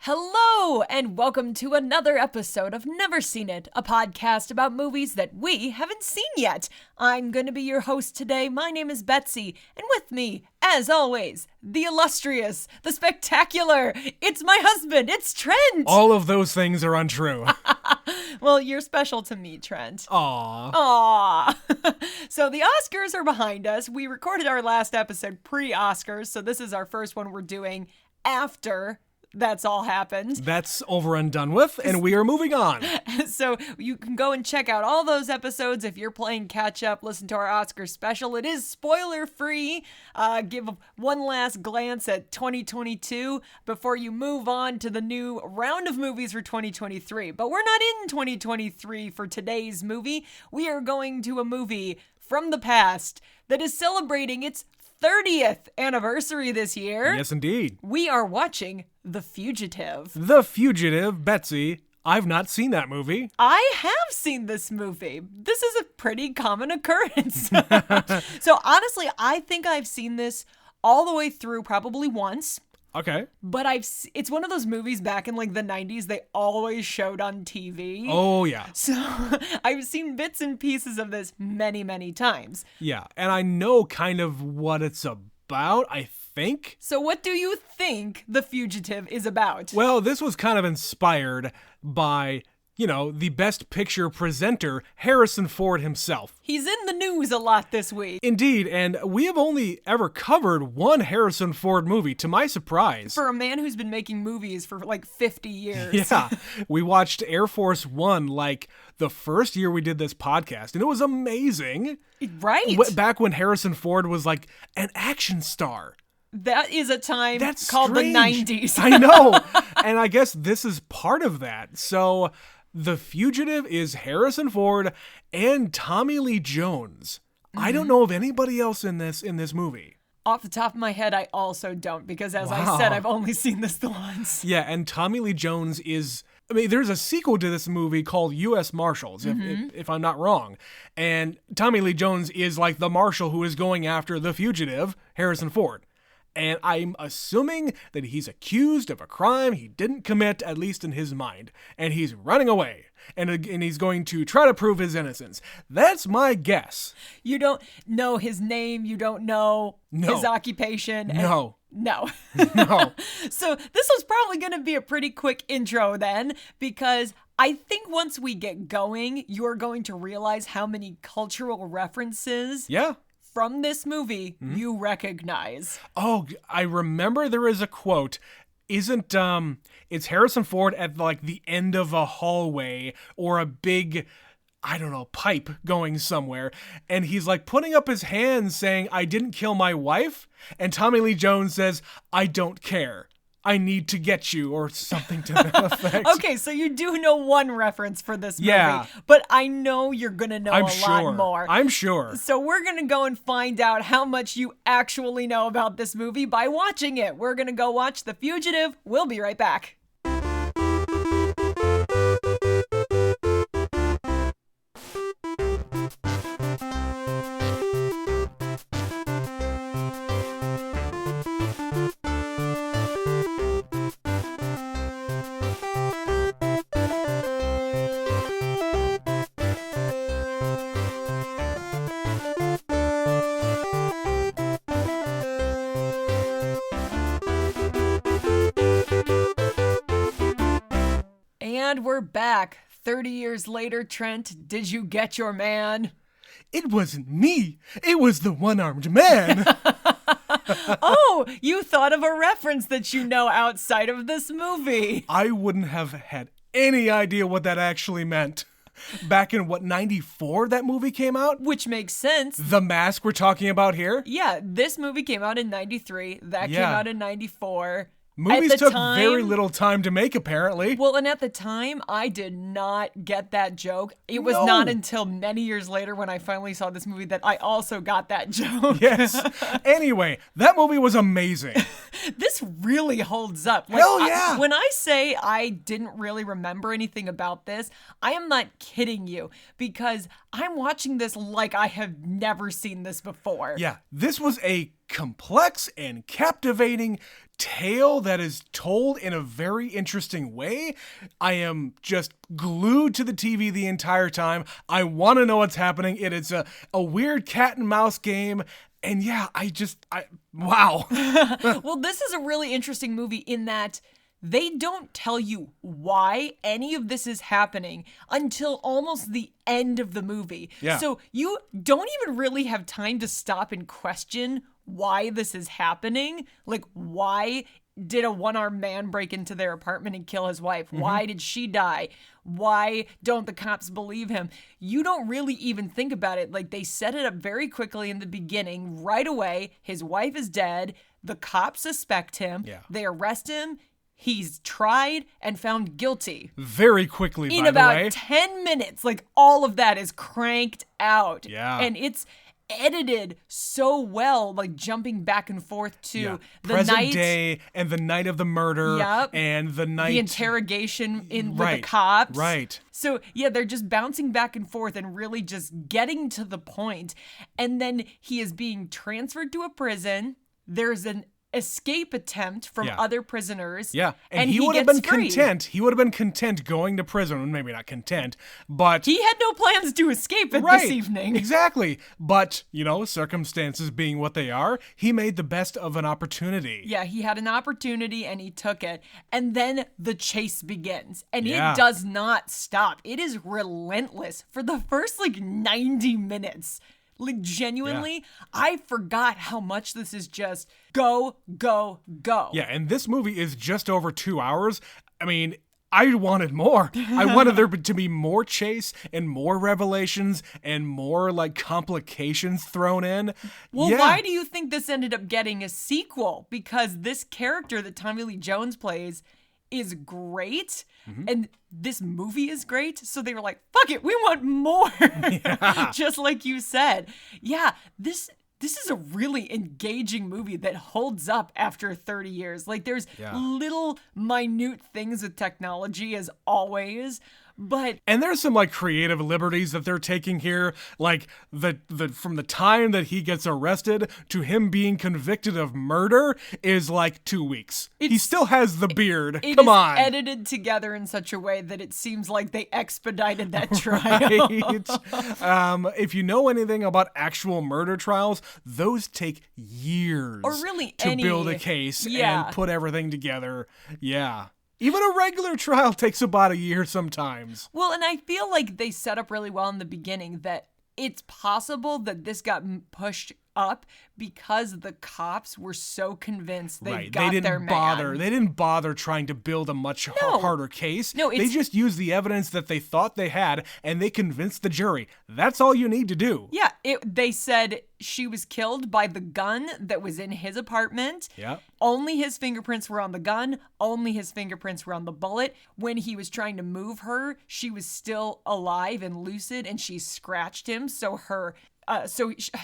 Hello, and welcome to another episode of Never Seen It, a podcast about movies that we haven't seen yet. I'm going to be your host today. My name is Betsy, and with me, as always, the illustrious, the spectacular, it's my husband, it's Trent! All of those things are untrue. Well, you're special to me, Trent. Aww. Aww. So the Oscars are behind us. We recorded our last episode pre-Oscars, so this is our first one we're doing after that's all happened. That's over and done with, and we are moving on. So you can go and check out all those episodes if you're playing catch up. Listen to our Oscar special. It is spoiler free. Give one last glance at 2022 before you move on to the new round of movies for 2023. But we're not in 2023 for today's movie. We are going to a movie from the past that is celebrating its 30th anniversary this year. Yes, indeed. We are watching The Fugitive. The Fugitive, Betsy. I've not seen that movie. I have seen this movie. This is a pretty common occurrence. So honestly, I think I've seen this all the way through probably once. Okay. But it's one of those movies back in like the 90s they always showed on TV. Oh, yeah. So I've seen bits and pieces of this many, many times. Yeah, and I know kind of what it's about, I think. So what do you think The Fugitive is about? Well, this was kind of inspired by, the Best Picture presenter, Harrison Ford himself. He's in the news a lot this week. Indeed, and we have only ever covered one Harrison Ford movie, to my surprise. For a man who's been making movies for like 50 years. Yeah, we watched Air Force One like the first year we did this podcast, and it was amazing. Right. Back when Harrison Ford was like an action star. That is a time That's called strange. The 90s. I know. And I guess this is part of that. So The Fugitive is Harrison Ford and Tommy Lee Jones. I don't know of anybody else in this movie. Off the top of my head, I also don't, because as I said, I've only seen this the once. Yeah, and Tommy Lee Jones is... there's a sequel to this movie called U.S. Marshals, if I'm not wrong. And Tommy Lee Jones is like the marshal who is going after the fugitive, Harrison Ford. And I'm assuming that he's accused of a crime he didn't commit, at least in his mind. And he's running away. And he's going to try to prove his innocence. That's my guess. You don't know his name. You don't know his occupation. No. No. No. So this was probably going to be a pretty quick intro then, because I think once we get going, you're going to realize how many cultural references from this movie you recognize. Oh, I remember there is a quote. It's Harrison Ford at like the end of a hallway or a big, I don't know, pipe going somewhere. And he's like putting up his hands saying, "I didn't kill my wife." And Tommy Lee Jones says, "I don't care. I need to get you," or something to that effect. Okay, so you do know one reference for this movie. Yeah. But I know you're going to know lot more. I'm sure. So we're going to go and find out how much you actually know about this movie by watching it. We're going to go watch The Fugitive. We'll be right back. And we're back. 30 years later, Trent, did you get your man? It wasn't me. It was the one-armed man. Oh, you thought of a reference that you know outside of this movie. I wouldn't have had any idea what that actually meant. Back in, 94 that movie came out? Which makes sense. The Mask we're talking about here? Yeah, this movie came out in 93. That came out in 94. Movies took very little time to make, apparently. Well, and at the time, I did not get that joke. It was not until many years later when I finally saw this movie that I also got that joke. Yes. Anyway, that movie was amazing. This really holds up. Hell yeah! When I say I didn't really remember anything about this, I am not kidding you, because I'm watching this like I have never seen this before. Yeah, this was a complex and captivating tale that is told in a very interesting way. I am just glued to the TV the entire time. I want to know what's happening. It is a weird cat and mouse game. And yeah, wow. Well, this is a really interesting movie in that they don't tell you why any of this is happening until almost the end of the movie. Yeah. So you don't even really have time to stop and question why this is happening. Like, why did a one-armed man break into their apartment and kill his wife? Mm-hmm. Why did she die? Why don't the cops believe him? You don't really even think about it. Like, they set it up very quickly in the beginning. Right away, his wife is dead. The cops suspect him. Yeah. They arrest him. He's tried and found guilty. Very quickly, by In the about way. 10 minutes, like all of that is cranked out. Yeah. And it's edited so well, like jumping back and forth to the present night, day and the night of the murder. Yep. And the night. the interrogation with the Right, cops. right. So yeah, they're just bouncing back and forth and really just getting to the point. And then he is being transferred to a prison. There's an escape attempt from Yeah. other prisoners. Yeah, and he he would have gets been free. content. He would have been content going to prison. Maybe not content, but He had no plans to escape at right, this evening. Exactly. But circumstances being what they are, he made the best of an opportunity. Yeah, he had an opportunity and he took it. And then the chase begins. And Yeah. it does not stop. It is relentless for the first 90 minutes. Like, genuinely, I forgot how much this is just go, go, go. Yeah, and this movie is just over 2 hours. I mean, I wanted more. I wanted there to be more chase and more revelations and more complications thrown in. Well, yeah. why do you think this ended up getting a sequel? Because this character that Tommy Lee Jones plays is great, and this movie is great, so they were like, fuck it, we want more. Just like you said. Yeah, this is a really engaging movie that holds up after 30 years. Like, there's little minute things with technology as always, but And there's some creative liberties that they're taking here, like the from the time that he gets arrested to him being convicted of murder is 2 weeks. He still has the beard. it Come is on. edited together in such a way that it seems like they expedited that trial. Right. If you know anything about actual murder trials, those take years Or really to any- build a case Yeah. and put everything together. Yeah. Even a regular trial takes about a year sometimes. Well, and I feel like they set up really well in the beginning that it's possible that this got pushed up because the cops were so convinced they Right. got They their didn't bother. man. They didn't bother trying to build a much harder case. No, they it's- just used the evidence that they thought they had and they convinced the jury. That's all you need to do. Yeah, they said she was killed by the gun that was in his apartment. Yeah. Only his fingerprints were on the gun. Only his fingerprints were on the bullet. When he was trying to move her, she was still alive and lucid, and she scratched him. So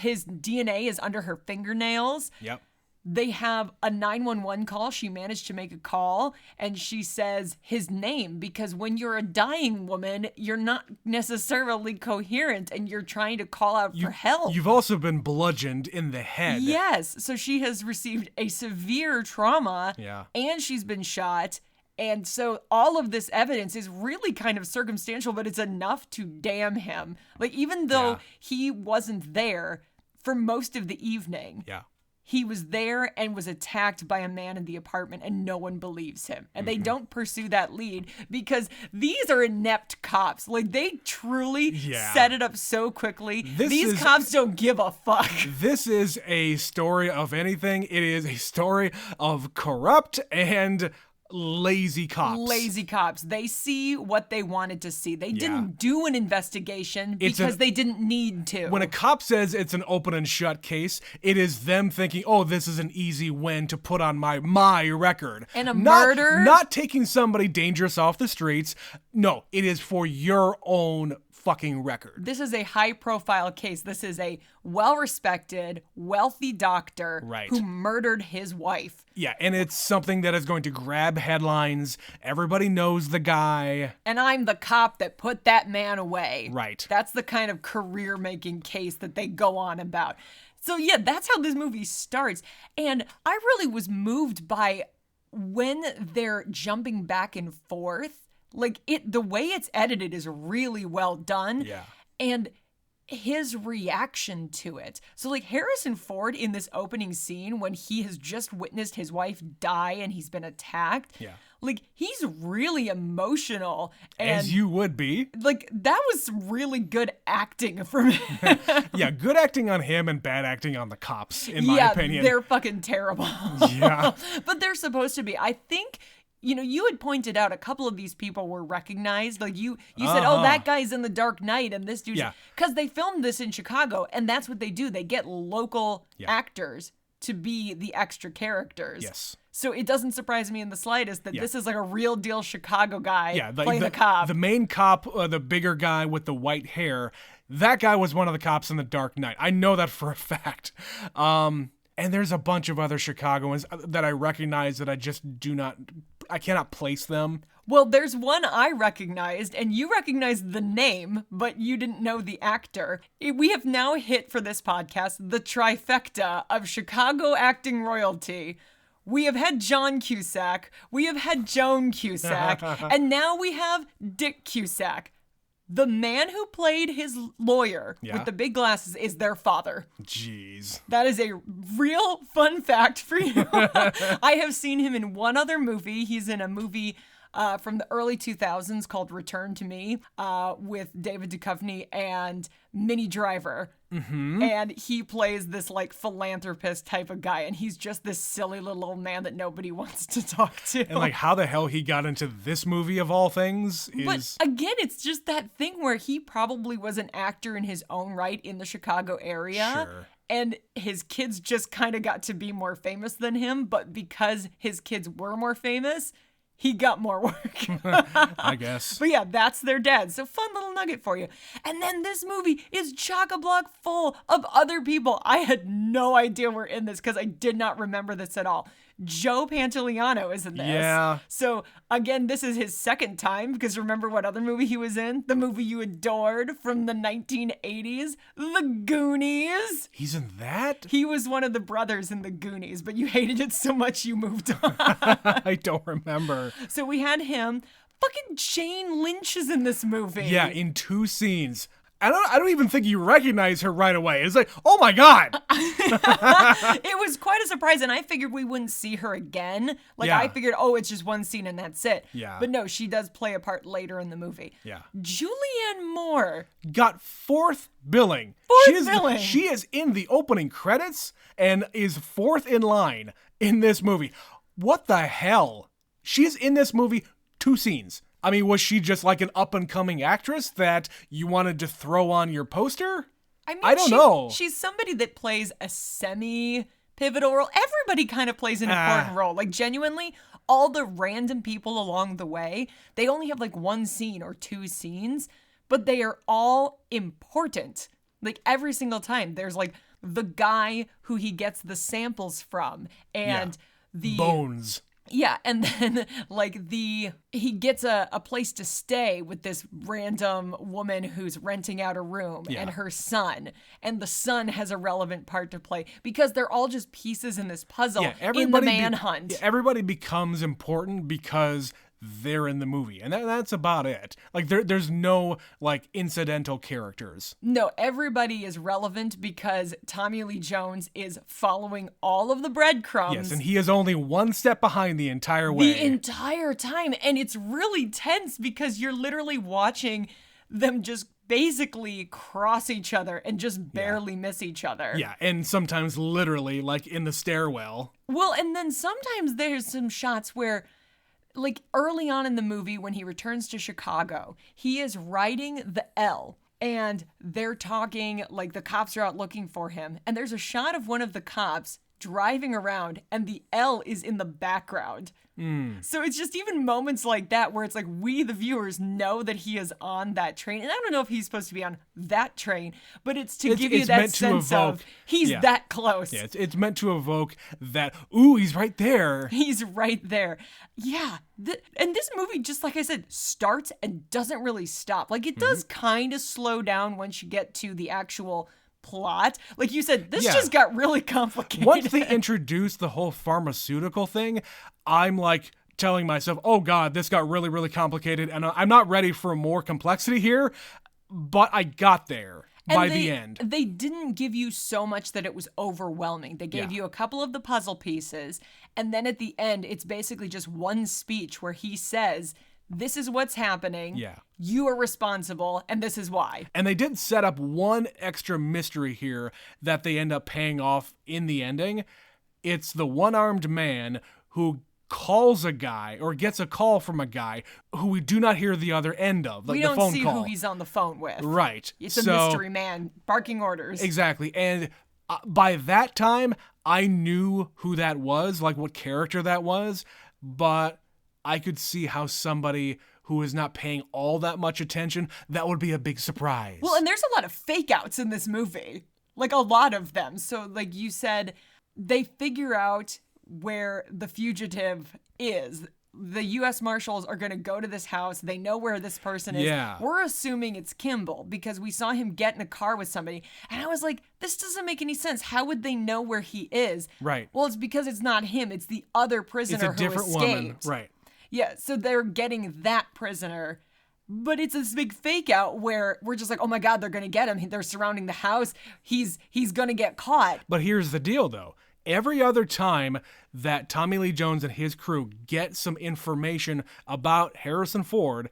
his DNA is under her fingernails. Yep. They have a 911 call. She managed to make a call, and she says his name, because when you're a dying woman, you're not necessarily coherent and you're trying to call out for help. You've also been bludgeoned in the head. Yes. So she has received a severe trauma, Yeah. and she's been shot. And so all of this evidence is really kind of circumstantial, but it's enough to damn him. Like, even though Yeah. he wasn't there for most of the evening, Yeah. he was there and was attacked by a man in the apartment, and no one believes him. And they don't pursue that lead because these are inept cops. Like, they truly Yeah. set it up so quickly. This These is- cops don't give a fuck. This is a story of anything. It is a story of corrupt and lazy cops. Lazy cops. They see what they wanted to see. They didn't do an investigation It's because an- they didn't need to. When a cop says it's an open and shut case, it is them thinking, "Oh, this is an easy win to put on my record." And a Not- murder? Not taking somebody dangerous off the streets. No, it is for your own fucking record. This is a high-profile case. This is a well-respected, wealthy doctor Right. who murdered his wife. Yeah, and it's something that is going to grab headlines. Everybody knows the guy. And I'm the cop that put that man away. Right. That's the kind of career-making case that they go on about. So yeah, that's how this movie starts. And I really was moved by when they're jumping back and forth. Like the way it's edited is really well done. Yeah. And his reaction to it. So like Harrison Ford in this opening scene when he has just witnessed his wife die and he's been attacked. Yeah. Like he's really emotional. And As you would be. like that was really good acting from him. Yeah, good acting on him and bad acting on the cops, in my opinion. They're fucking terrible. Yeah. But they're supposed to be. I think, you had pointed out a couple of these people were recognized. Like you said, oh, that guy's in The Dark Knight and this dude's... Yeah. Because they filmed this in Chicago, and that's what they do. They get local actors to be the extra characters. Yes. So it doesn't surprise me in the slightest that this is like a real deal Chicago guy playing the cop. The main cop, the bigger guy with the white hair, that guy was one of the cops in The Dark Knight. I know that for a fact. And there's a bunch of other Chicagoans that I recognize that I just I cannot place them. Well, there's one I recognized, and you recognized the name, but you didn't know the actor. We have now hit, for this podcast, the trifecta of Chicago acting royalty. We have had John Cusack, we have had Joan Cusack, and now we have Dick Cusack. The man who played his lawyer with the big glasses is their father. Jeez. That is a real fun fact for you. I have seen him in one other movie. He's in a movie from the early 2000s called Return to Me with David Duchovny and Minnie Driver. Mm-hmm. And he plays this like philanthropist type of guy, and he's just this silly little old man that nobody wants to talk to. And like how the hell he got into this movie of all things is... But again, it's just that thing where he probably was an actor in his own right in the Chicago area. Sure. And his kids just kind of got to be more famous than him, but because his kids were more famous, he got more work. I guess. But yeah, that's their dad. So fun little nugget for you. And then this movie is chock-a-block full of other people. I had no idea we're in this because I did not remember this at all. Joe Pantoliano is in this. Yeah. So again, this is his second time because remember what other movie he was in? The movie you adored from the 1980s, The Goonies. He's in that? He was one of the brothers in The Goonies, but you hated it so much you moved on. I don't remember. So we had him. Fucking Jane Lynch is in this movie. Yeah, in 2 scenes. I don't even think you recognize her right away. It's like, oh my God. It was quite a surprise, and I figured we wouldn't see her again. Like, I figured, it's just one scene and that's it. Yeah. But no, she does play a part later in the movie. Yeah. Julianne Moore. Got 4th billing. Billing. She is in the opening credits and is 4th in line in this movie. What the hell? She's in this movie 2 scenes. I mean, was she just like an up-and-coming actress that you wanted to throw on your poster? I mean, I don't know. She's somebody that plays a semi-pivotal role. Everybody kind of plays an important role. Like, genuinely, all the random people along the way, they only have like 1 scene or 2 scenes, but they are all important. Like, every single time. There's like the guy who he gets the samples from, and the... Bones. Yeah, and then like he gets a place to stay with this random woman who's renting out a room and her son, and the son has a relevant part to play because they're all just pieces in this puzzle in the manhunt. Everybody becomes important because they're in the movie, and that's about it. Like there's no like incidental characters. No, everybody is relevant because Tommy Lee Jones is following all of the breadcrumbs. Yes, and he is only 1 step behind the entire way. The entire time, and it's really tense because you're literally watching them just basically cross each other and just barely miss each other. Yeah, and sometimes literally like in the stairwell. Well, and then sometimes there's some shots where like early on in the movie when he returns to Chicago, he is riding the L and they're talking, like the cops are out looking for him. And there's a shot of one of the cops driving around and the L is in the background. So it's just even moments like that where it's like we, the viewers, know that he is on that train. And I don't know if he's supposed to be on that train, but it's to give you that sense of he's that close. Yeah, it's meant to evoke that, ooh, he's right there. He's right there. Yeah. And this movie, just like I said, starts and doesn't really stop. Like it does kind of slow down once you get to the actual plot. Like you said, this Yeah. just got really complicated. Once they introduced the whole pharmaceutical thing, I'm like telling myself, oh God, this got really, really complicated. And I'm not ready for more complexity here, but I got there. By the end. They didn't give you so much that it was overwhelming. They gave you a couple of the puzzle pieces, and then at the end, it's basically just one speech where he says, this is what's happening, you are responsible, and this is why. And they did set up one extra mystery here that they end up paying off in the ending. It's the one-armed man who calls a guy or gets a call from a guy who we do not hear the other end of, like we the don't phone see call. who he's on the phone with. Right. It's a mystery man barking orders. Exactly. And by that time, I knew who that was, like what character that was, but I could see how somebody who is not paying all that much attention, that would be a big surprise. Well, and there's a lot of fake outs in this movie. Like a lot of them. So like you said, they figure out where the fugitive is. The U.S. Marshals are going to go to this house. They know where this person is. Yeah. We're assuming it's Kimball because we saw him get in a car with somebody. And I was like, this doesn't make any sense. How would they know where he is? Right. Well, it's because it's not him. It's the other prisoner It's a different who escaped. woman. Right. Yeah, so they're getting that prisoner. But it's this big fake out where we're just like, oh my God, they're going to get him. They're surrounding the house. He's going to get caught. But here's the deal, though. Every other time that Tommy Lee Jones and his crew get some information about Harrison Ford,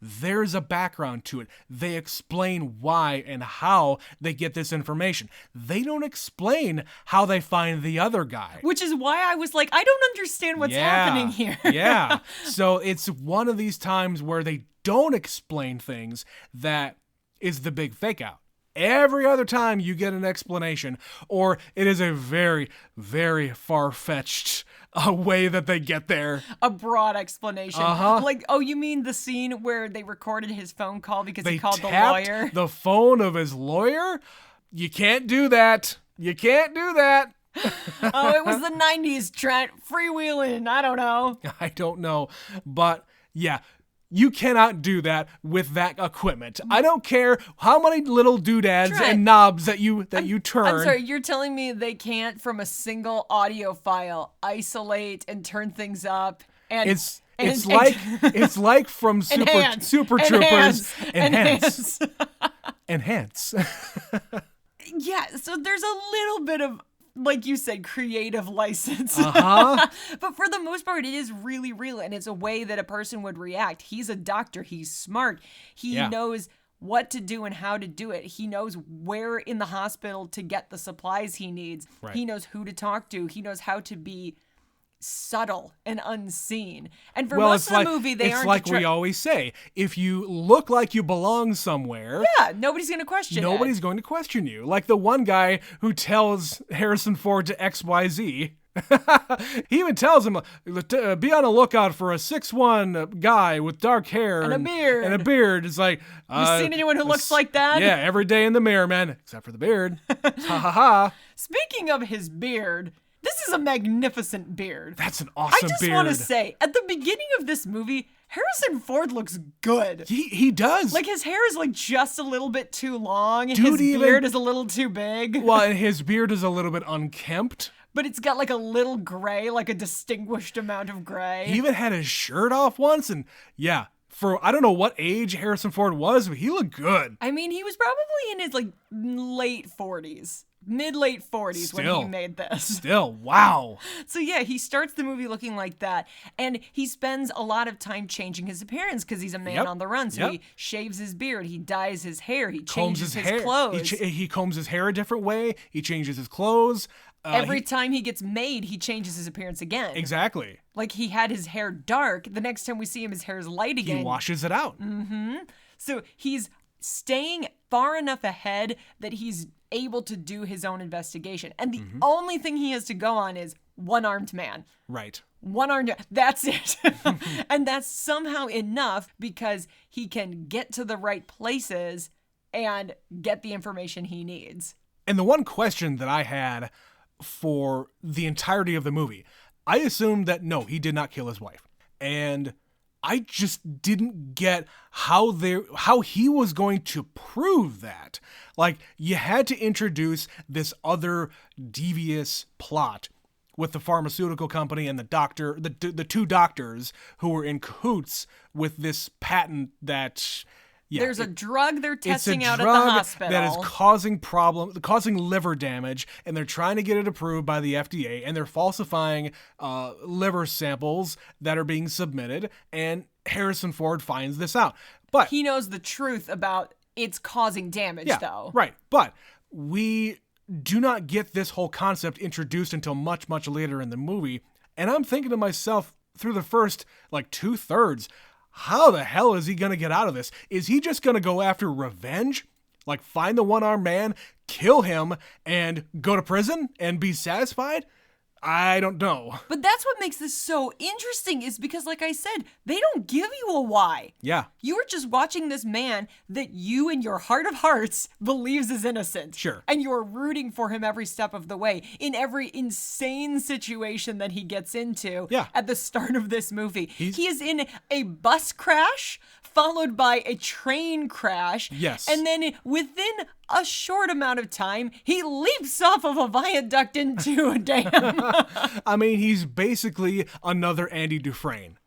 there's a background to it. They explain why and how they get this information. They don't explain how they find the other guy. Which is why I was like, I don't understand what's happening here. Yeah. So it's one of these times where they don't explain things that is the big fake out. Every other time you get an explanation, or it is a very, very far-fetched way that they get there. A broad explanation. Uh-huh. Like, oh, you mean the scene where they recorded his phone call because They he called the tapped lawyer? the phone of his lawyer? You can't do that. You can't do that. Oh, it was the 90s, Trent. Freewheeling. I don't know. I don't know. But yeah, you cannot do that with that equipment. I don't care how many little doodads Trent, and knobs that you turn. I'm sorry, you're telling me they can't, from a single audio file, isolate and turn things up and It's and- it's like from Enhance. Super Troopers. Enhance. Enhance. Yeah, so there's a little bit of, like you said, creative license. Uh-huh. But for the most part, it is really real, and it's a way that a person would react. He's a doctor. He's smart. He knows what to do and how to do it. He knows where in the hospital to get the supplies he needs. Right. He knows who to talk to. He knows how to be subtle and unseen. And for Well, most it's of the like movie, they it's aren't. like we always say: if you look like you belong somewhere, yeah, nobody's gonna question nobody's it. going to question you. Like the one guy who tells Harrison Ford to XYZ. He even tells him, be on the lookout for a 6'1" guy with dark hair And a beard. And a beard. It's like, You seen anyone who looks like that? Yeah, every day in the mirror, man, except for the beard. Ha ha ha. Speaking of his beard, this is a magnificent beard. That's an awesome I just beard. want to say, at the beginning of this movie, Harrison Ford looks good. He does. Like, his hair is, like, just a little bit too long. Dude, His even- beard is a little too big. Well, and his beard is a little bit unkempt. But it's got, like, a little gray, like a distinguished amount of gray. He even had his shirt off once, and yeah, for I don't know what age Harrison Ford was, but he looked good. I mean, he was probably in his, like, late 40s. Mid-late 40s when he Still. made this. Still, wow. So yeah, he starts the movie looking like that, and he spends a lot of time changing his appearance because he's a man Yep. on the run. So Yep. he shaves his beard, he dyes his hair, he Combs changes his his hair. clothes. He combs his hair a different way. He changes his clothes. Every time he gets made, he changes his appearance again. Exactly. Like he had his hair dark. The next time we see him, his hair is light again. He washes it out. So he's staying far enough ahead that he's able to do his own investigation. And the only thing he has to go on is one-armed man. Right. One-armed, that's it. And that's somehow enough because he can get to the right places and get the information he needs. And the one question that I had for the entirety of the movie, I assumed that no, he did not kill his wife. And I just didn't get how he was going to prove that. Like, you had to introduce this other devious plot with the pharmaceutical company and the doctor, the two doctors who were in cahoots with this patent that... Yeah, there's a drug they're testing out at the drug hospital that is causing liver damage, and they're trying to get it approved by the FDA, and they're falsifying liver samples that are being submitted, and Harrison Ford finds this out. But he knows the truth about it's causing damage, though. Right. But we do not get this whole concept introduced until much, much later in the movie, and I'm thinking to myself through the first, 2/3, how the hell is he going to get out of this? Is he just going to go after revenge? Like, find the one-armed man, kill him, and go to prison and be satisfied? I don't know. But that's what makes this so interesting is because, like I said, they don't give you a why. Yeah. You are just watching this man that you in your heart of hearts believes is innocent. Sure. And you're rooting for him every step of the way in every insane situation that he gets into at the start of this movie. He is in a bus crash followed by a train crash. Yes. And then within a short amount of time, he leaps off of a viaduct into a dam. I mean, he's basically another Andy Dufresne.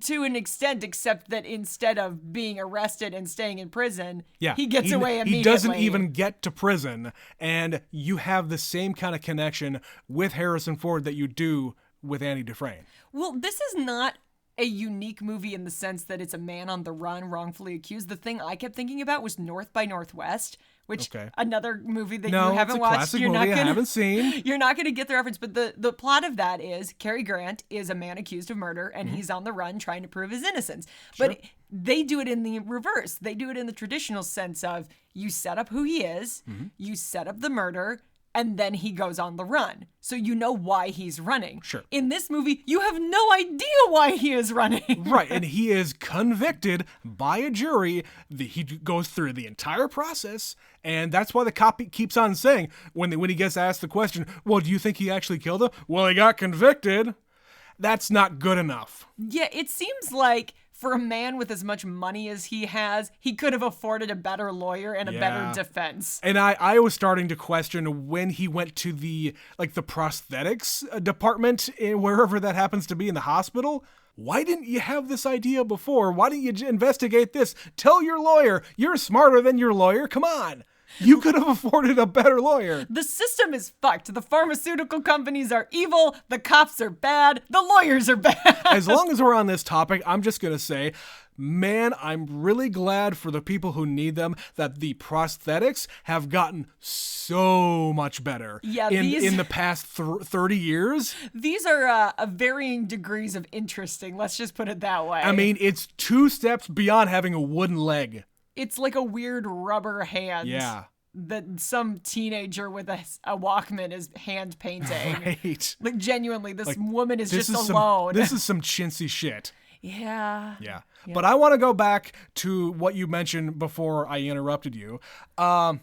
To an extent, except that instead of being arrested and staying in prison, he gets away immediately. He doesn't even get to prison, and you have the same kind of connection with Harrison Ford that you do with Andy Dufresne. Well, this is not a unique movie in the sense that it's a man on the run wrongfully accused. The thing I kept thinking about was North by Northwest, which another movie that you haven't watched. Classic movie I haven't seen. You're not going to get the reference, but the plot of that is Cary Grant is a man accused of murder, and he's on the run trying to prove his innocence. Sure. But they do it in the reverse. They do it in the traditional sense of you set up who he is, you set up the murder, and then he goes on the run. So you know why he's running. Sure. In this movie, you have no idea why he is running. Right, and he is convicted by a jury. He goes through the entire process, and that's why the cop keeps on saying, when he gets asked the question, well, do you think he actually killed him? Well, he got convicted. That's not good enough. Yeah, it seems like for a man with as much money as he has, he could have afforded a better lawyer and a better defense. And I was starting to question when he went to the prosthetics department, wherever that happens to be in the hospital. Why didn't you have this idea before? Why didn't you investigate this? Tell your lawyer. You're smarter than your lawyer. Come on. You could have afforded a better lawyer. The system is fucked. The pharmaceutical companies are evil. The cops are bad. The lawyers are bad. As long as we're on this topic, I'm just going to say, man, I'm really glad for the people who need them that the prosthetics have gotten so much better in the past 30 years. These are varying degrees of interesting. Let's just put it that way. I mean, it's 2 steps beyond having a wooden leg. It's like a weird rubber hand. Yeah. That some teenager with a Walkman is hand painting. Right. Like, genuinely, this woman is just alone. This is some chintzy shit. Yeah. But I want to go back to what you mentioned before I interrupted you. The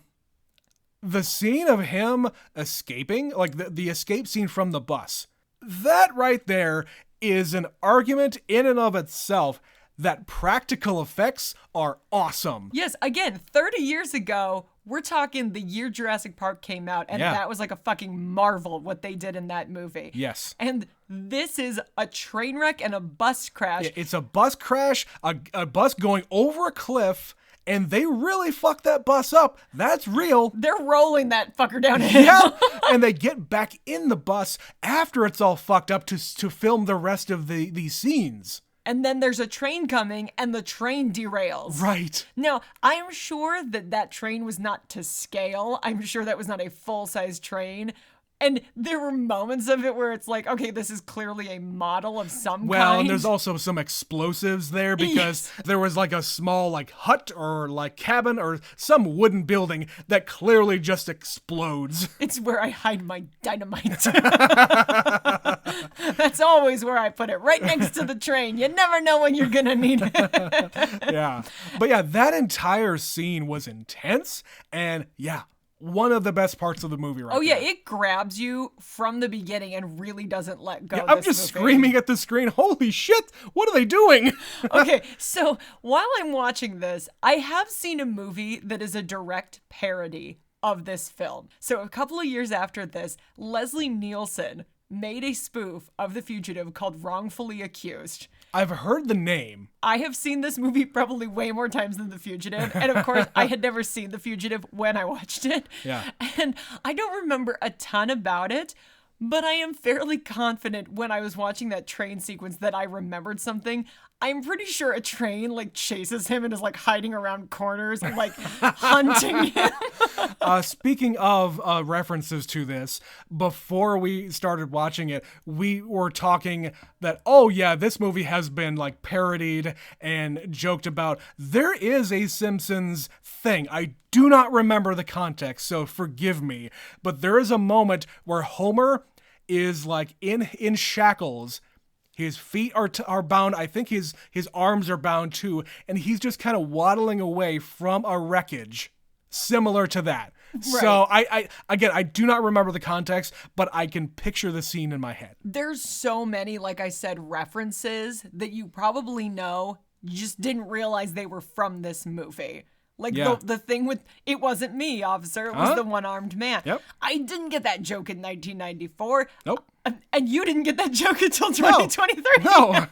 scene of him escaping, like the escape scene from the bus, that right there is an argument in and of itself that practical effects are awesome. Yes, again, 30 years ago, we're talking the year Jurassic Park came out, and that was like a fucking marvel what they did in that movie. Yes. And this is a train wreck and a bus crash. It's a bus crash, a bus going over a cliff, and they really fucked that bus up. That's real. They're rolling that fucker down a hill. Yeah, and they get back in the bus after it's all fucked up to film the rest of these scenes. And then there's a train coming, and the train derails. Right. Now, I'm sure that train was not to scale. I'm sure that was not a full-size train. And there were moments of it where it's like, okay, this is clearly a model of some kind. Well, and there's also some explosives there because there was like a small hut or cabin or some wooden building that clearly just explodes. It's where I hide my dynamite. That's always where I put it, right next to the train. You never know when you're going to need it. Yeah. But yeah, that entire scene was intense and one of the best parts of the movie right Oh, yeah, there. it grabs you from the beginning and really doesn't let go. Yeah, of I'm this just movie. screaming at the screen, holy shit, what are they doing? Okay, so while I'm watching this, I have seen a movie that is a direct parody of this film. So a couple of years after this, Leslie Nielsen made a spoof of The Fugitive called Wrongfully Accused. I've heard the name. I have seen this movie probably way more times than The Fugitive. And of course, I had never seen The Fugitive when I watched it. Yeah. And I don't remember a ton about it, but I am fairly confident when I was watching that train sequence that I remembered something. I'm pretty sure a train like chases him and is like hiding around corners and like hunting him. Speaking of references to this, before we started watching it, we were talking that, oh yeah, this movie has been like parodied and joked about. There is a Simpsons thing. I do not remember the context, so forgive me. But there is a moment where Homer is like in shackles. His feet are bound. I think his arms are bound too. And he's just kind of waddling away from a wreckage similar to that. Right. So I do not remember the context, but I can picture the scene in my head. There's so many, like I said, references that you probably know. You just didn't realize they were from this movie. Like the thing with, it wasn't me, officer. It was the one-armed man. Yep. I didn't get that joke in 1994. Nope. And you didn't get that joke until 2023. No.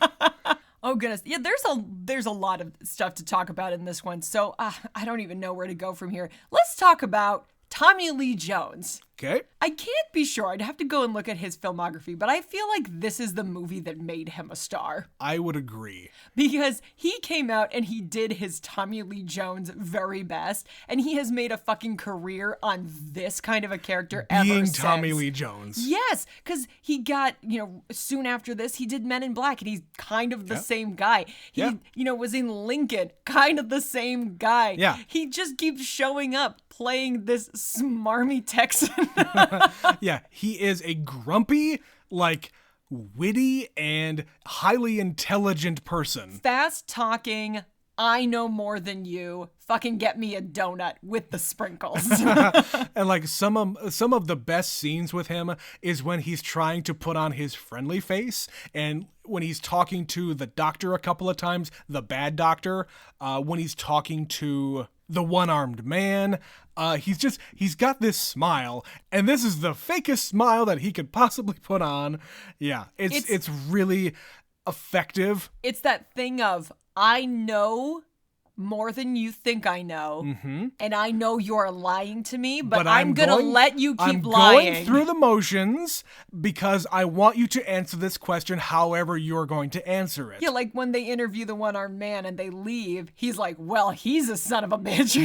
Oh, goodness. Yeah, there's a lot of stuff to talk about in this one. So I don't even know where to go from here. Let's talk about Tommy Lee Jones. Okay. I can't be sure. I'd have to go and look at his filmography, but I feel like this is the movie that made him a star. I would agree. Because he came out and he did his Tommy Lee Jones very best, and he has made a fucking career on this kind of a character ever since. Being Tommy Lee Jones. Yes, because he got, soon after this, he did Men in Black, and he's kind of the same guy. He, was in Lincoln, kind of the same guy. Yeah. He just keeps showing up, playing this smarmy Texan. Yeah, he is a grumpy, like, witty and highly intelligent person. Fast talking, I know more than you. Fucking get me a donut with the sprinkles. And like some of the best scenes with him is when he's trying to put on his friendly face, and when he's talking to the doctor a couple of times, the bad doctor, when he's talking to the one-armed man. He's got this smile, and this is the fakest smile that he could possibly put on. Yeah, it's really effective. It's that thing of, I know more than you think I know, and I know you're lying to me, but I'm gonna let you keep lying. I'm going through the motions because I want you to answer this question however you're going to answer it. Yeah, like when they interview the one-armed man and they leave, he's like, well, he's a son of a bitch.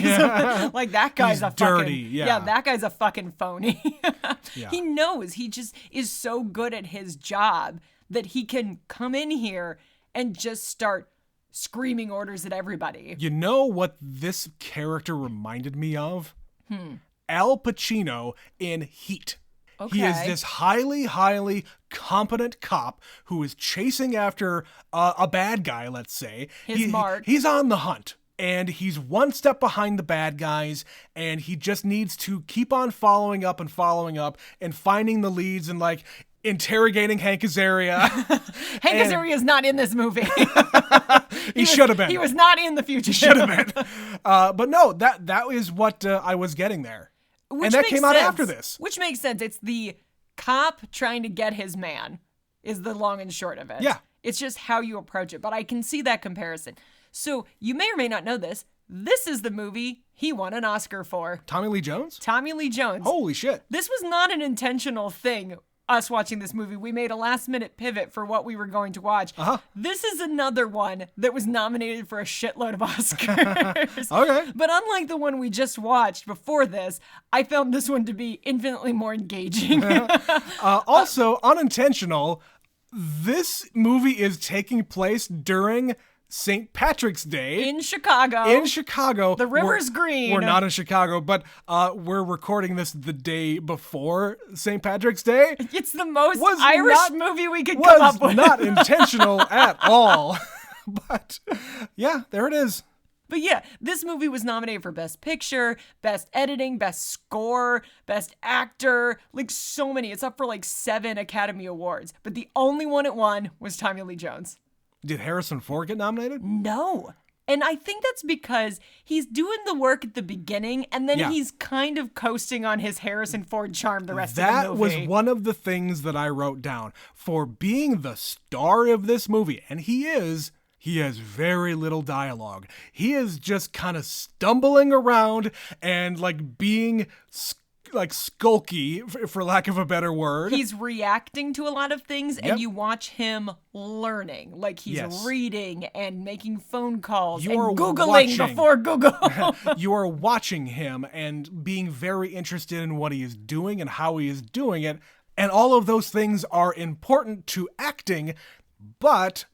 Like, that guy's he's a dirty, fucking... yeah, that guy's a fucking phony. Yeah. He knows. He just is so good at his job that he can come in here and just start screaming orders at everybody. You know what this character reminded me of? Al Pacino in Heat. Okay. He is this highly, highly competent cop who is chasing after a bad guy, let's say. He's on the hunt, and he's one step behind the bad guys, and he just needs to keep on following up and finding the leads and, like, interrogating Hank Azaria. Hank Azaria is not in this movie. He should have been. He was not in The Fugitive. Should have been. But no, that is what I was getting there. And that came out after this. Which makes sense. It's the cop trying to get his man is the long and short of it. Yeah. It's just how you approach it. But I can see that comparison. So you may or may not know this. This is the movie he won an Oscar for. Tommy Lee Jones? Tommy Lee Jones. Holy shit. This was not an intentional thing, us watching this movie. We made a last-minute pivot for what we were going to watch. This is another one that was nominated for a shitload of Oscars. Okay. But unlike the one we just watched before this, I found this one to be infinitely more engaging. Also, unintentional, this movie is taking place during St. Patrick's Day. In Chicago. The river's green. We're not in Chicago, but we're recording this the day before St. Patrick's Day. It's the most Irish movie we could come up with. Was not intentional at all. But, yeah, there it is. But yeah, this movie was nominated for Best Picture, Best Editing, Best Score, Best Actor, like so many. It's up for like 7 Academy Awards. But the only one it won was Tommy Lee Jones. Did Harrison Ford get nominated? No. And I think that's because he's doing the work at the beginning and then he's kind of coasting on his Harrison Ford charm the rest of the movie. That was one of the things that I wrote down. For being the star of this movie, and he has very little dialogue. He is just kind of stumbling around and like being like skulky, for lack of a better word. He's reacting to a lot of things, and you watch him learning. Like he's reading and making phone calls and Googling before Google. You are watching him and being very interested in what he is doing and how he is doing it. And all of those things are important to acting, but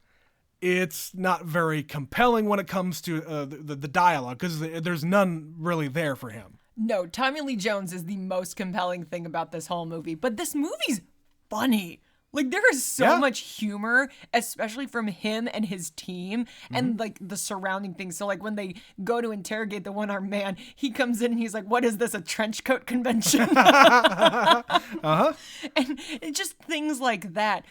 it's not very compelling when it comes to the dialogue, because there's none really there for him. No, Tommy Lee Jones is the most compelling thing about this whole movie. But this movie's funny. Like, there is so much humor, especially from him and his team and, like, the surrounding things. So, like, when they go to interrogate the one-armed man, he comes in and he's like, what is this, a trench coat convention? And it's just things like that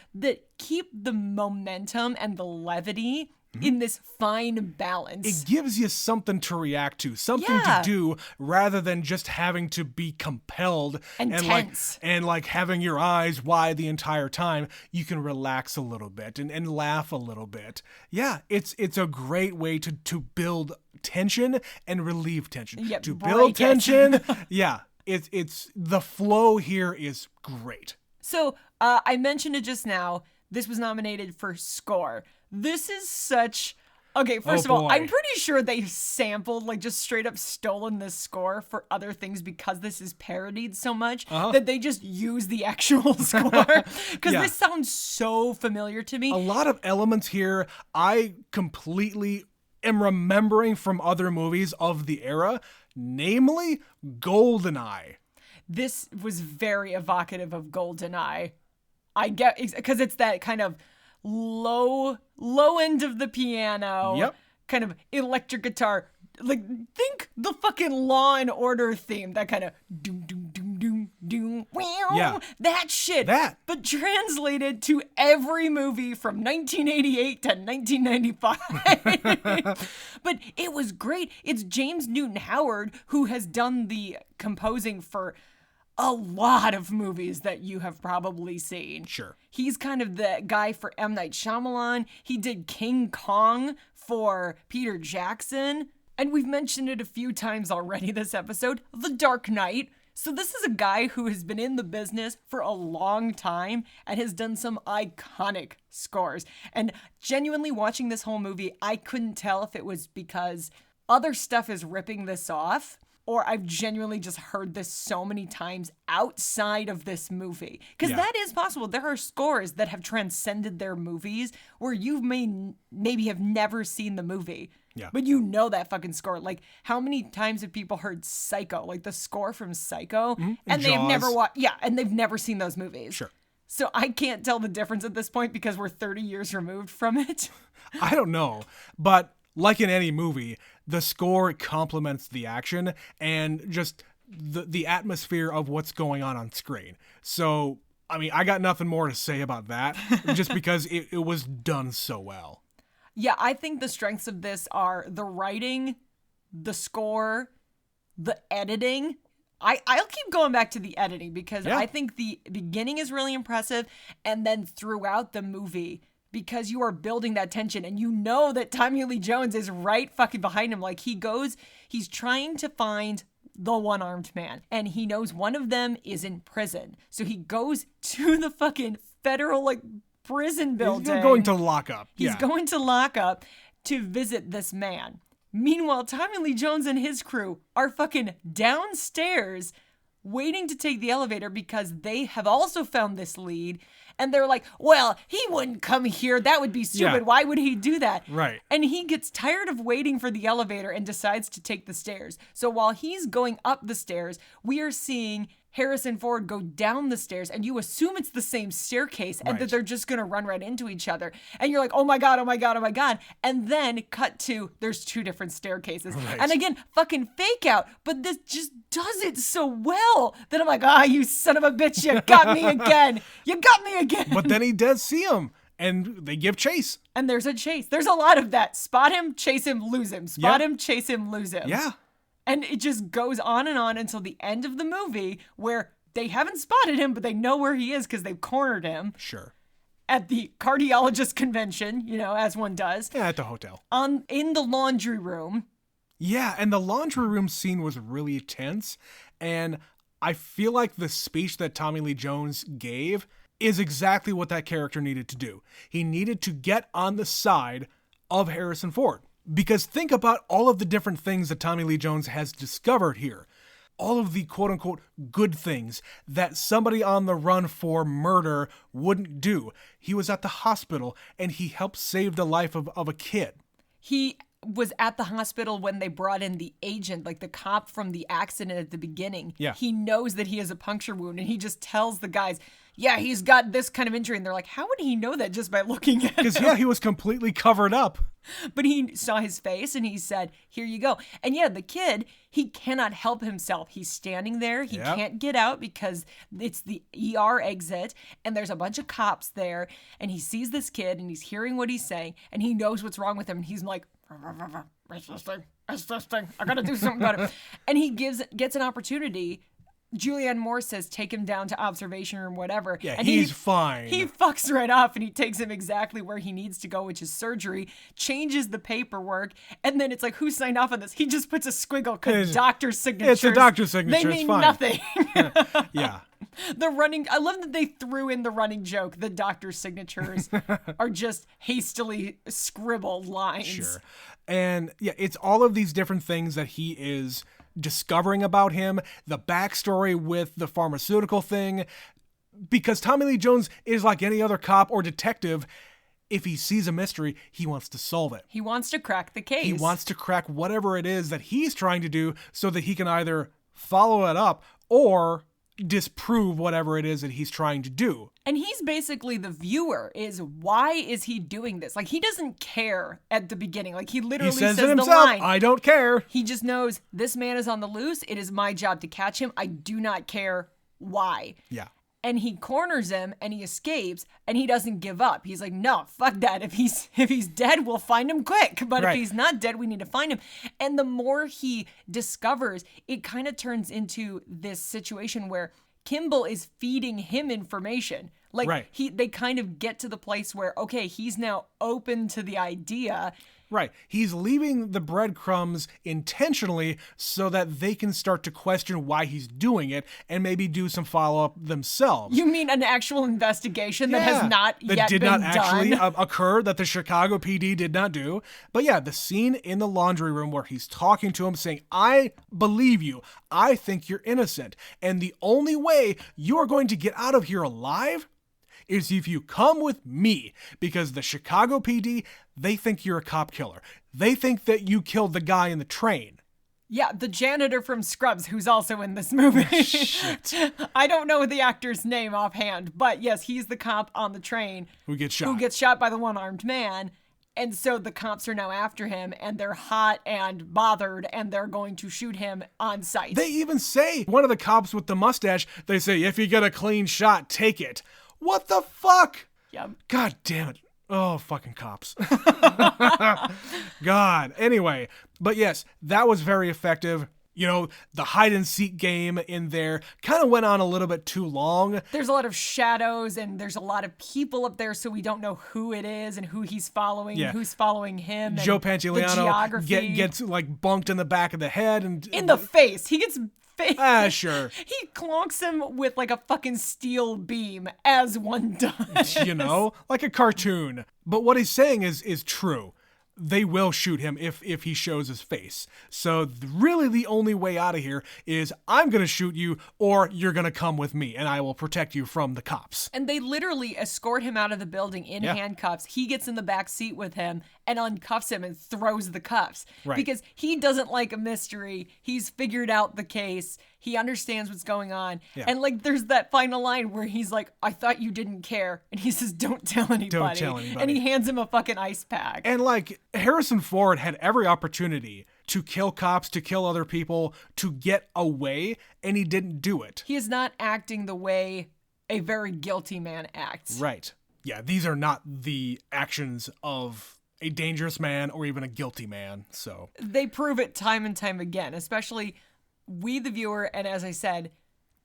keep the momentum and the levity in this fine balance. It gives you something to react to, something to do, rather than just having to be compelled and tense. Like having your eyes wide the entire time. You can relax a little bit and laugh a little bit. Yeah, it's a great way to build tension and relieve tension. Yeah, to build tension, it's the flow here is great. So I mentioned it just now. This was nominated for score. This is such... Okay, first of all, I'm pretty sure they sampled, like just straight up stolen this score for other things because this is parodied so much that they just use the actual score. Because this sounds so familiar to me. A lot of elements here I completely am remembering from other movies of the era, namely GoldenEye. This was very evocative of GoldenEye. I get, because it's that kind of low end of the piano, kind of electric guitar. Like, think the fucking Law and Order theme, that kind of doom doom doom doom doom, that shit. But translated to every movie from 1988 to 1995. But it was great. It's James Newton Howard who has done the composing for a lot of movies that you have probably seen. Sure. He's kind of the guy for M. Night Shyamalan. He did King Kong for Peter Jackson. And we've mentioned it a few times already this episode, The Dark Knight. So this is a guy who has been in the business for a long time and has done some iconic scores. And genuinely watching this whole movie, I couldn't tell if it was because other stuff is ripping this off, or I've genuinely just heard this so many times outside of this movie. Because that is possible. There are scores that have transcended their movies where you maybe have never seen the movie. Yeah. But you know that fucking score. Like, how many times have people heard Psycho? Like, the score from Psycho? And they've never watched... Yeah, and they've never seen those movies. Sure. So I can't tell the difference at this point because we're 30 years removed from it. I don't know. But like in any movie, the score complements the action and just the atmosphere of what's going on screen. So, I mean, I got nothing more to say about that just because it was done so well. Yeah, I think the strengths of this are the writing, the score, the editing. I'll keep going back to the editing because I think the beginning is really impressive, and then throughout the movie, because you are building that tension and you know that Tommy Lee Jones is right fucking behind him. Like, he's trying to find the one-armed man, and he knows one of them is in prison. So he goes to the fucking federal, like, prison building. He's going to lock up. He's going to lock up to visit this man. Meanwhile, Tommy Lee Jones and his crew are fucking downstairs waiting to take the elevator because they have also found this lead. And they're like, well, he wouldn't come here. That would be stupid. Yeah. Why would he do that? Right. And he gets tired of waiting for the elevator and decides to take the stairs. So while he's going up the stairs, we are seeing Harrison Ford go down the stairs, and you assume it's the same staircase and that they're just going to run right into each other. And you're like, oh my God, oh my God, oh my God. And then cut to, there's 2 different staircases. Right. And again, fucking fake out. But this just does it so well that I'm like, you son of a bitch, you got me again. You got me again. But then he does see him, and they give chase. And there's a chase. There's a lot of that. Spot him, chase him, lose him. Spot him, chase him, lose him. Yeah. And it just goes on and on until the end of the movie where they haven't spotted him, but they know where he is because they've cornered him. Sure. At the cardiologist convention, as one does. Yeah, at the hotel. In the laundry room. Yeah, and the laundry room scene was really tense. And I feel like the speech that Tommy Lee Jones gave is exactly what that character needed to do. He needed to get on the side of Harrison Ford. Because think about all of the different things that Tommy Lee Jones has discovered here. All of the quote-unquote good things that somebody on the run for murder wouldn't do. He was at the hospital, and he helped save the life of a kid. He was at the hospital when they brought in the agent, like the cop from the accident at the beginning. Yeah. He knows that he has a puncture wound, and he just tells the guys, yeah, he's got this kind of injury. And they're like, how would he know that just by looking at him? Because, he was completely covered up. But he saw his face and he said, here you go. And the kid, he cannot help himself. He's standing there. He can't get out because it's the ER exit and there's a bunch of cops there. And he sees this kid and he's hearing what he's saying and he knows what's wrong with him. And he's like, it's this thing. I got to do something about it. And he gets an opportunity. Julianne Moore says, take him down to observation room, whatever. Yeah, and he's fine. He fucks right off and he takes him exactly where he needs to go, which is surgery, changes the paperwork, and then it's like, who signed off on this? He just puts a squiggle because doctor's signatures. It's a doctor's signature. They mean it's fine. nothing. Yeah. I love that they threw in the running joke. The doctor's signatures are just hastily scribbled lines. Sure. And it's all of these different things that he is discovering about him, the backstory with the pharmaceutical thing, because Tommy Lee Jones is like any other cop or detective. If he sees a mystery, he wants to solve it. He wants to crack the case. He wants to crack whatever it is that he's trying to do so that he can either follow it up or disprove whatever it is that he's trying to do. And he's basically the viewer, is why is he doing this? Like, he doesn't care at the beginning. Like, he literally says it himself, the line. I don't care. He just knows this man is on the loose. It is my job to catch him. I do not care why. Yeah. And he corners him and he escapes and he doesn't give up. He's like, no, fuck that. If he's dead, we'll find him quick. But if he's not dead, we need to find him. And the more he discovers, it kind of turns into this situation where Kimball is feeding him information. Like they kind of get to the place where, okay, he's now open to the idea. Right. He's leaving the breadcrumbs intentionally so that they can start to question why he's doing it and maybe do some follow-up themselves. You mean an actual investigation that has not yet been done? That did not actually occur, that the Chicago PD did not do. But the scene in the laundry room where he's talking to him saying, I believe you. I think you're innocent. And the only way you're going to get out of here alive is if you come with me, because the Chicago PD, they think you're a cop killer. They think that you killed the guy in the train. Yeah, the janitor from Scrubs, who's also in this movie. Shit. I don't know the actor's name offhand, but yes, he's the cop on the train. Who gets shot. Who gets shot by the one-armed man. And so the cops are now after him, and they're hot and bothered, and they're going to shoot him on sight. They even say, one of the cops with the mustache, they say, if you get a clean shot, take it. What the fuck? Yep. God damn it. Oh, fucking cops. God. Anyway, but yes, that was very effective. The hide and seek game in there kind of went on a little bit too long. There's a lot of shadows and there's a lot of people up there, so we don't know who it is and who he's following, and who's following him. Joe and Pantoliano gets like bunked in the back of the head and in the face. He gets sure. He clonks him with like a fucking steel beam, as one does. Like a cartoon. But what he's saying is true. They will shoot him if he shows his face. So really the only way out of here is I'm going to shoot you or you're going to come with me and I will protect you from the cops. And they literally escort him out of the building in handcuffs. He gets in the back seat with him and uncuffs him and throws the cuffs. Right. Because he doesn't like a mystery. He's figured out the case. He understands what's going on. Yeah. And like there's that final line where he's like, I thought you didn't care. And he says, don't tell anybody. Don't tell anybody. And he hands him a fucking ice pack. And like Harrison Ford had every opportunity to kill cops, to kill other people, to get away, and he didn't do it. He is not acting the way a very guilty man acts. Right. Yeah, these are not the actions of a dangerous man or even a guilty man. So they prove it time and time again, especially we, the viewer, and as I said,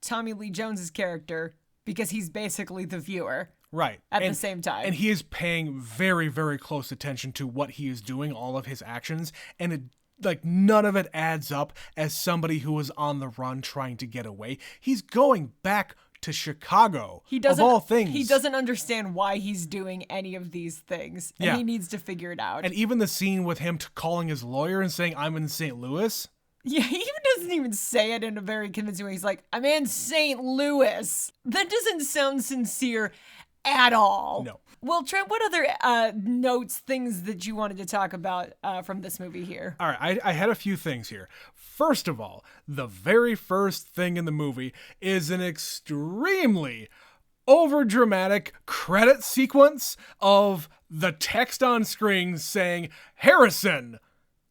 Tommy Lee Jones's character, because he's basically the viewer. Right. At the same time. And he is paying very, very close attention to what he is doing, all of his actions, and it, like, none of it adds up as somebody who was on the run trying to get away. He's going back to Chicago, of all things. He doesn't understand why he's doing any of these things, and he needs to figure it out. And even the scene with him calling his lawyer and saying, I'm in St. Louis. Yeah, he even doesn't even say it in a very convincing way. He's like, I'm in St. Louis. That doesn't sound sincere at all. No. Well, Trent, what other notes, things that you wanted to talk about from this movie here? All right, I had a few things here. First of all, the very first thing in the movie is an extremely overdramatic credit sequence of the text on screen saying, Harrison,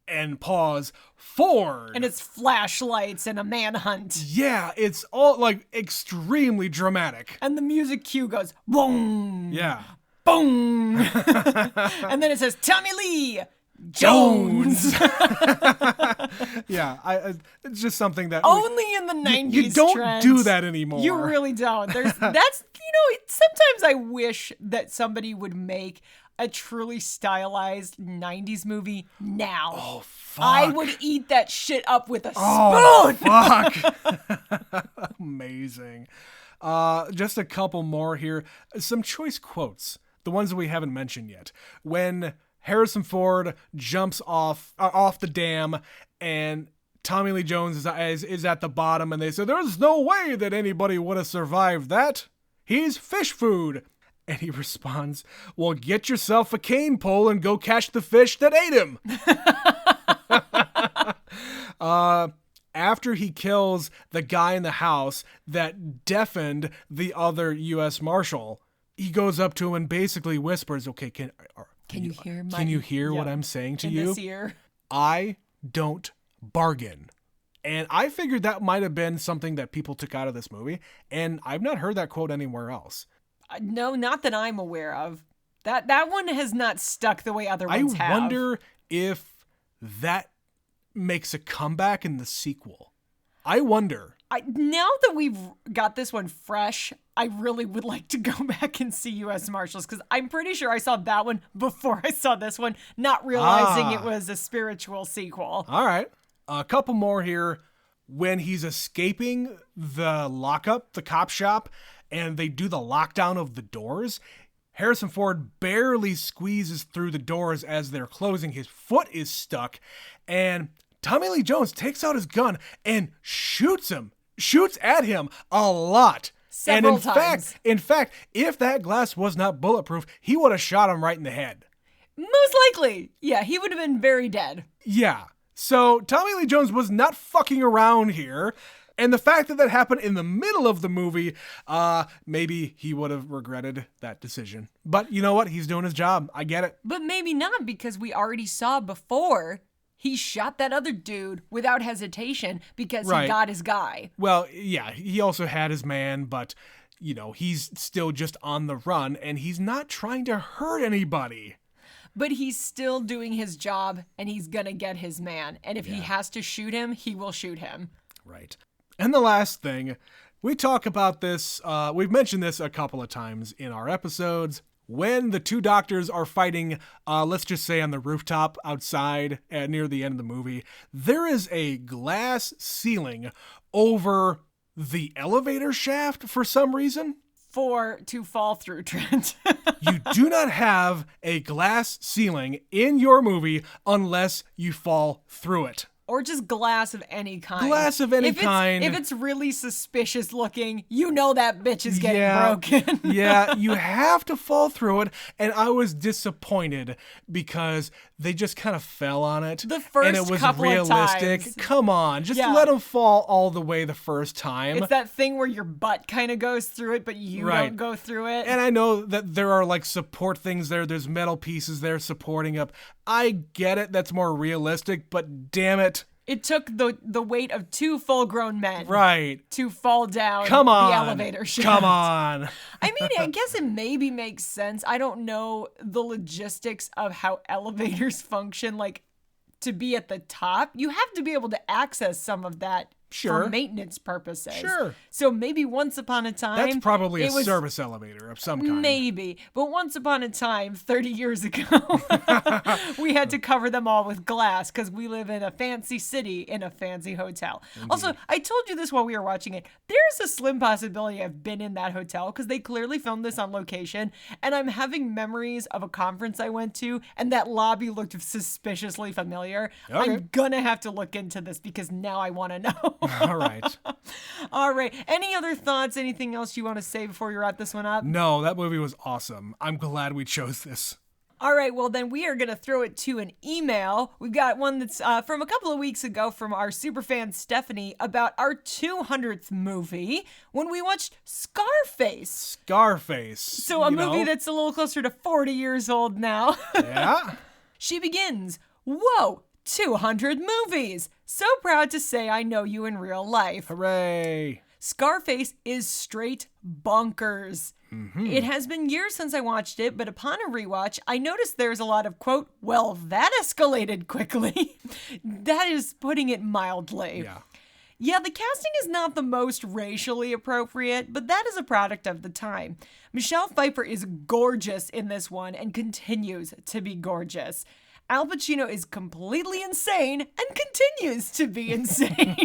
and pause, Ford. And it's flashlights and a manhunt. Yeah, it's all like extremely dramatic. And the music cue goes, boom. Yeah. Boom. And then it says, Tommy Lee Jones. Yeah, it's just something that only in the 90s. You don't Trent. do that anymore. You really don't. Sometimes I wish that somebody would make a truly stylized 90s movie now. Oh, fuck. I would eat that shit up with a spoon. Oh, fuck. Amazing. Just a couple more here. Some choice quotes. The ones that we haven't mentioned yet. When Harrison Ford jumps off the dam and Tommy Lee Jones is at the bottom and they say, there's no way that anybody would have survived that. He's fish food. And he responds, well, get yourself a cane pole and go catch the fish that ate him. After he kills the guy in the house that deafened the other U.S. Marshal, he goes up to him and basically whispers, okay, can you hear what I'm saying to you? This ear? I don't bargain. And I figured that might have been something that people took out of this movie, and I've not heard that quote anywhere else. No, not that I'm aware of. That one has not stuck the way other ones have. I wonder if that makes a comeback in the sequel. I wonder. Now that we've got this one fresh, I really would like to go back and see U.S. Marshals, because I'm pretty sure I saw that one before I saw this one, not realizing it was a spiritual sequel. All right. A couple more here. When he's escaping the lockup, the cop shop, and they do the lockdown of the doors, Harrison Ford barely squeezes through the doors as they're closing. His foot is stuck, and Tommy Lee Jones takes out his gun and shoots at him a lot. Several times. In fact, if that glass was not bulletproof, he would have shot him right in the head. Most likely. Yeah, he would have been very dead. Yeah. So Tommy Lee Jones was not fucking around here. And the fact that happened in the middle of the movie, maybe he would have regretted that decision. But you know what? He's doing his job. I get it. But maybe not, because we already saw before he shot that other dude without hesitation because he got his guy. Well, yeah, he also had his man, but, you know, he's still just on the run and he's not trying to hurt anybody. But he's still doing his job and he's gonna get his man. And if he has to shoot him, he will shoot him. Right. And the last thing, we talk about this, we've mentioned this a couple of times in our episodes. When the two doctors are fighting, let's just say on the rooftop outside near the end of the movie, there is a glass ceiling over the elevator shaft for some reason. To fall through, Trent. You do not have a glass ceiling in your movie unless you fall through it. Or just glass of any kind. Glass of any kind. If it's really suspicious looking, you know that bitch is getting broken. Yeah, you have to fall through it. And I was disappointed because they just kind of fell on it. The first and it was couple realistic. of times. Come on, just let them fall all the way the first time. It's that thing where your butt kind of goes through it, but you don't go through it. And I know that there are like support things there. There's metal pieces there supporting up. I get it. That's more realistic, but damn it. It took the weight of 2 full-grown men to fall down the elevator shaft. Come on. I mean, I guess it maybe makes sense. I don't know the logistics of how elevators function, like to be at the top. You have to be able to access some of that for maintenance purposes. Sure. So maybe once upon a time... That's probably a service elevator of some kind. Maybe. But once upon a time, 30 years ago, we had to cover them all with glass because we live in a fancy city in a fancy hotel. Indeed. Also, I told you this while we were watching it. There's a slim possibility I've been in that hotel because they clearly filmed this on location. And I'm having memories of a conference I went to, and that lobby looked suspiciously familiar. Okay. I'm going to have to look into this because now I want to know. All right. All right. Any other thoughts? Anything else you want to say before we wrap this one up? No, that movie was awesome. I'm glad we chose this. All right, well, then we are going to throw it to an email. We've got one that's from a couple of weeks ago from our superfan Stephanie about our 200th movie when we watched Scarface. So a movie that's a little closer to 40 years old now. Yeah. She begins, "Whoa, 200 movies. So proud to say I know you in real life. Hooray. Scarface is straight bonkers. Mm-hmm. It has been years since I watched it, but upon a rewatch, I noticed there's a lot of, quote, well, that escalated quickly." That is putting it mildly. Yeah, the casting is not the most racially appropriate, but that is a product of the time. Michelle Pfeiffer is gorgeous in this one and continues to be gorgeous. Al Pacino is completely insane and continues to be insane.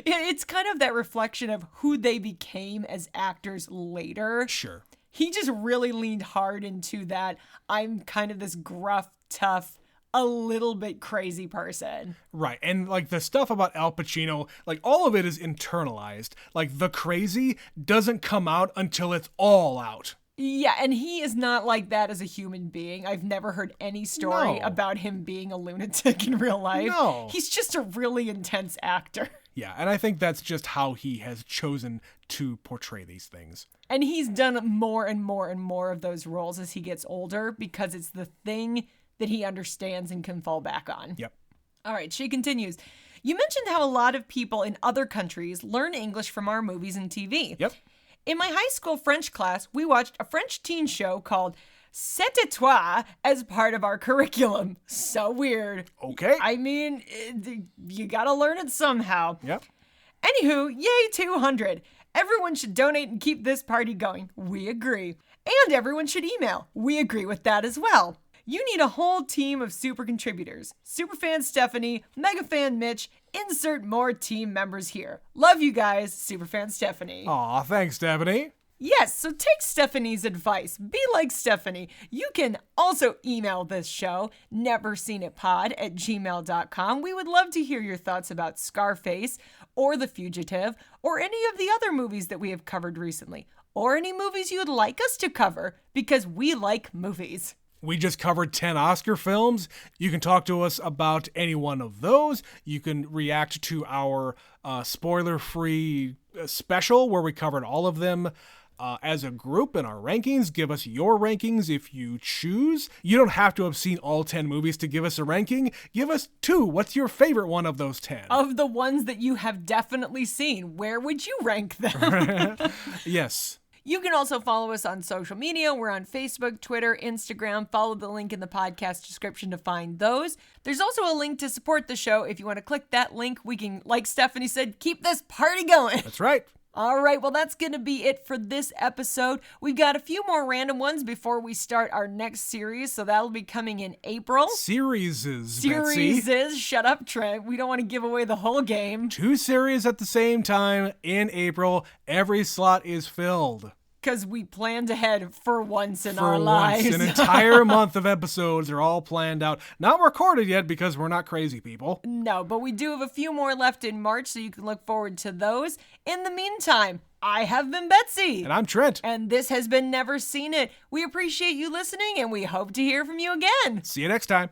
It's kind of that reflection of who they became as actors later. Sure. He just really leaned hard into that I'm kind of this gruff, tough, a little bit crazy person. Right. And like the stuff about Al Pacino, like all of it is internalized. Like the crazy doesn't come out until it's all out. Yeah, and he is not like that as a human being. I've never heard any story about him being a lunatic in real life. No. He's just a really intense actor. Yeah, and I think that's just how he has chosen to portray these things. And he's done more and more and more of those roles as he gets older because it's the thing that he understands and can fall back on. Yep. All right, she continues. You mentioned how a lot of people in other countries learn English from our movies and TV. Yep. In my high school French class, we watched a French teen show called C'est toi as part of our curriculum. So weird. Okay. I mean, you gotta learn it somehow. Yep. Anywho, yay 200. Everyone should donate and keep this party going. We agree. And everyone should email. We agree with that as well. You need a whole team of super contributors. Superfan Stephanie, Megafan Mitch, insert more team members here. Love you guys, Superfan Stephanie. Aw, thanks, Stephanie. Yes, so take Stephanie's advice. Be like Stephanie. You can also email this show, neverseenitpod@gmail.com. We would love to hear your thoughts about Scarface or The Fugitive or any of the other movies that we have covered recently or any movies you would like us to cover because we like movies. We just covered 10 Oscar films. You can talk to us about any one of those. You can react to our spoiler-free special where we covered all of them as a group in our rankings. Give us your rankings if you choose. You don't have to have seen all 10 movies to give us a ranking. Give us 2. What's your favorite one of those 10? Of the ones that you have definitely seen, where would you rank them? Yes. You can also follow us on social media. We're on Facebook, Twitter, Instagram. Follow the link in the podcast description to find those. There's also a link to support the show. If you want to click that link, we can, like Stephanie said, keep this party going. That's right. All right, well, that's going to be it for this episode. We've got a few more random ones before we start our next series, so that'll be coming in April. Series. Shut up, Trent. We don't want to give away the whole game. 2 series at the same time in April. Every slot is filled. because we planned ahead for once in For our once, lives. an entire month of episodes are all planned out. Not recorded yet because we're not crazy people. No, but we do have a few more left in March, so you can look forward to those. In the meantime, I have been Betsy. And I'm Trent. And this has been Never Seen It. We appreciate you listening, and we hope to hear from you again. See you next time.